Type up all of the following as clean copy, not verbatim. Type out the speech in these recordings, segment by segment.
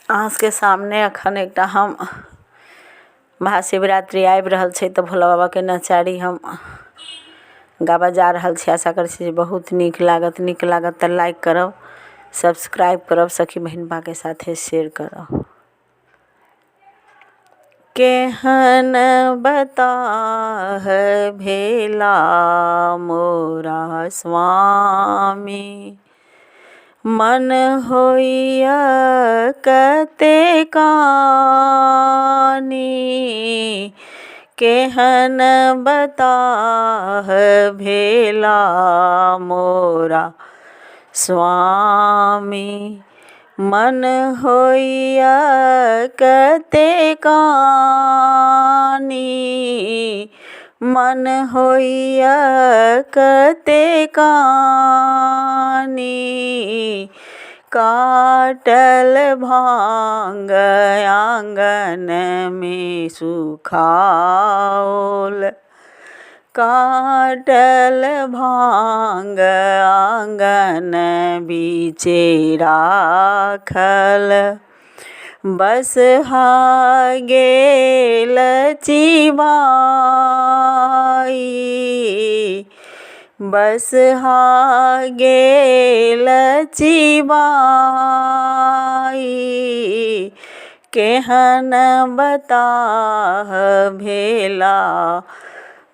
अहाँ के सामने अखन एकटा हम महाशिवरात्रि आबि रहल छै तऽ भोला बाबा के नचारी हम गाबऽ जा रहल छी। आशा करै छी बहुत नीक लागत तऽ लाइक करब, सब्सक्राइब करब, सखी बहिन के साथे शेयर करब। केहन बताह भेला मोरा स्वामी, मन होइया कते कानी। केहन बताह भेला मोरा स्वामी, मन होइया कते कानी। मन होइया कते कानी। काटल भांग आंगन में सुखाओल, काटल भांग आंगन बीचे राखल। बसहा गेल चिबाई, बसहा गेल चिबाई। केहन बताह भेला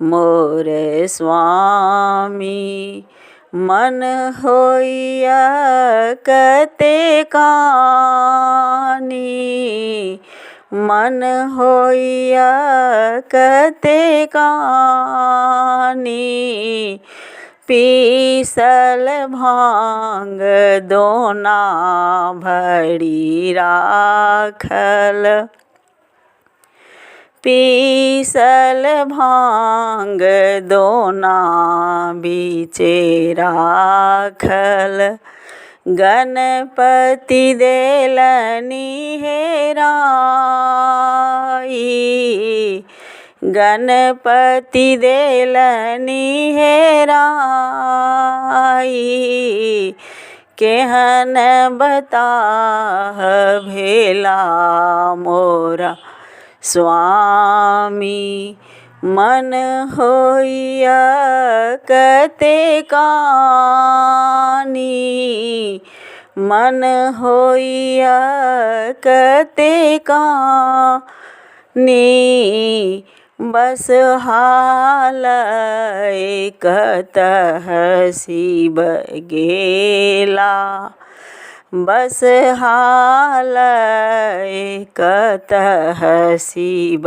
मोर स्वामी, मन होइया कते कानी। मन होइया कते कानी। पीसल भांग दोना भरी राखल, पीसल भांग दोना बीचे राखल। गणपति देलनि हेराई, गणपति देलनि हेराई। केहन बताह भेला मोरा स्वामी, मन होइया कते कानी। मन होइया कते कानी। बसहा लय कतह शिव गेला, बसहा लय कतह शिव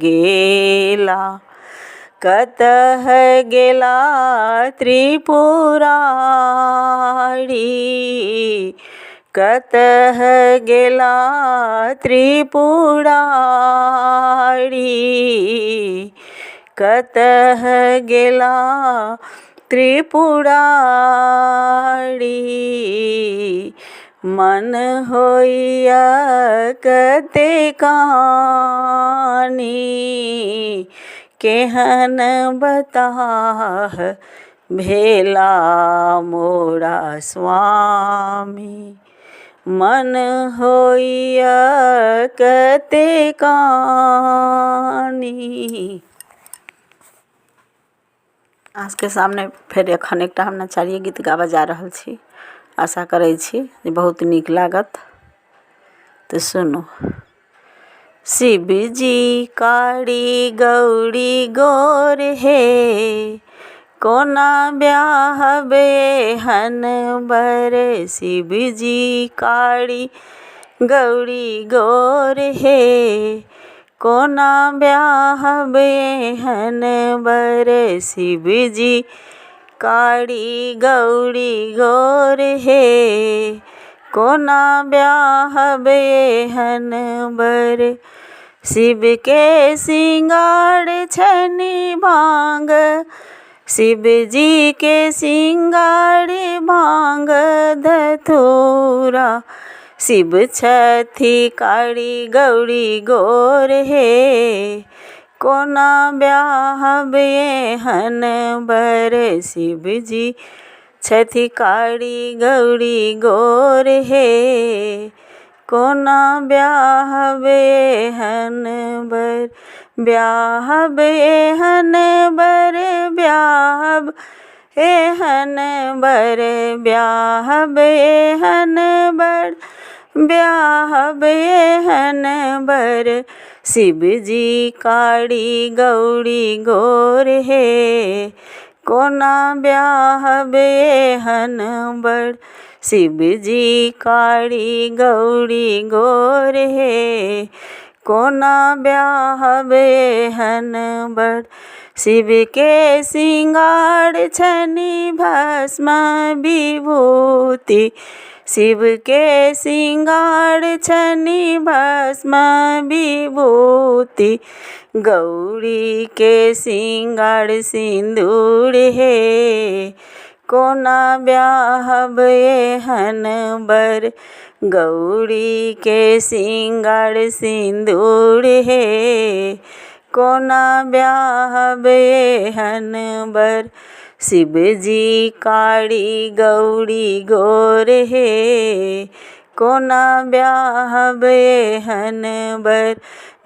गेला। कतह गेला त्रिपुरारी, कतह गेला त्रिपुरारी। कतह गेला त्रिपुरारी। मन होइया कते कानी। केहन बताह भेला मोरा स्वामी, मन होइया कते कानी। आज के सामने फिर एखन एकटा हम नचारी गीत गाबऽ जा रहल छी। आशा करै छी जे बहुत नीक लागत तऽ सुनू। शिव जी कारी गौरी गोर हे, कोना ब्याहबे हन बर। शिव जी कारी गौरी गोर हे, कोना ब्याहबे हन बर। शिव जी कारी गौरी गोर हे, कोना ब्याहबे हन बर। शिव के सिंगार छनि भांग, शिव जी के सिंगार भांग धतूरा। शिव छथि कारी गौरी गोर हे, कोना ब्याहबे हन बर। शिव जी छथि कारी गौरी गोर हे, कोना ब्याहबे हन बर ब्याहब एहन बर ब्याहब एहन बर ब्याहब एहन बर ब्याहब एहन बर शिव जी काड़ी गौरी गोर हे कोना ब्याहब एहन बर शिव जी काड़ी गौरी गोर हे कोना ब्याहब एहन बर शिव के सिंगार छनि भस्म विभूति शिव के सिंगार छनि भस्म विभूति गौरी के सिंगार सिंदूर हे कोना ब्याहब एहन बर गौरी के सिंगार सिंदूर हे कोना ब्याहब एहन बर शिव जी काड़ी गौरी गोर हे कोना ब्याहब एहन बर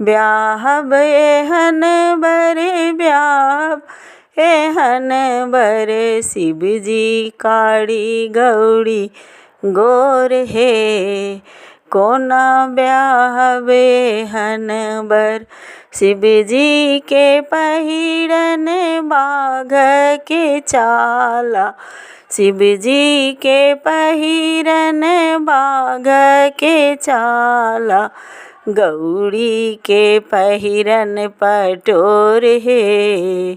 ब्याहब एहन बर ब्याहब एहन बर शिव जी काड़ी गौरी गोर हे कोना ब्याहब एहन बर शिव जी के पहिरन बाघ के चाला शिव जी के पहिरन बाघ के चाला गौरी के पहिरन पटोर हे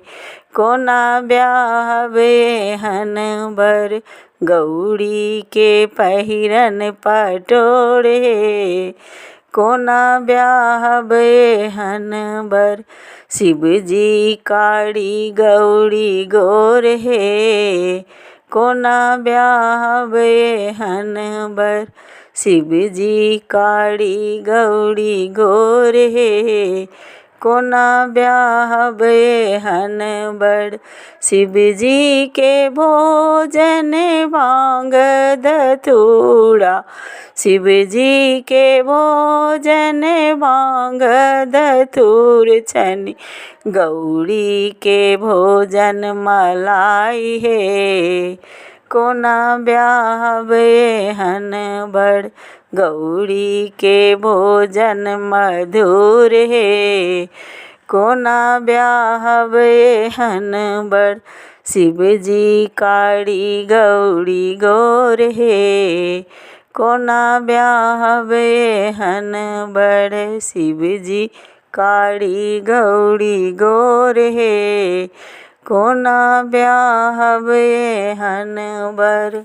कोना ब्याहब एहन बर गौरी के पहिरन पटोर हे कोना ब्याहब एहन बर शिव जी काड़ी गौरी गोर हे कोना ब्याहब एहन बर शिव जी काड़ी गौरी गोर हे कोना ब्याहब एहन बर शिव जी के भोजन भांग धतूरा शिव जी के भोजन भांग धतूर छनि गौरी के भोजन मलाई हे कोना ब्याहब एहन बर गौरी के भोजन मधुर हे कोना ब्याहब एहन बर शिव जी काड़ी गौरी गोर हे कोना ब्याहब एहन बर शिव जी काड़ी गौरी गोर हे कोना ब्याहब एहन बर।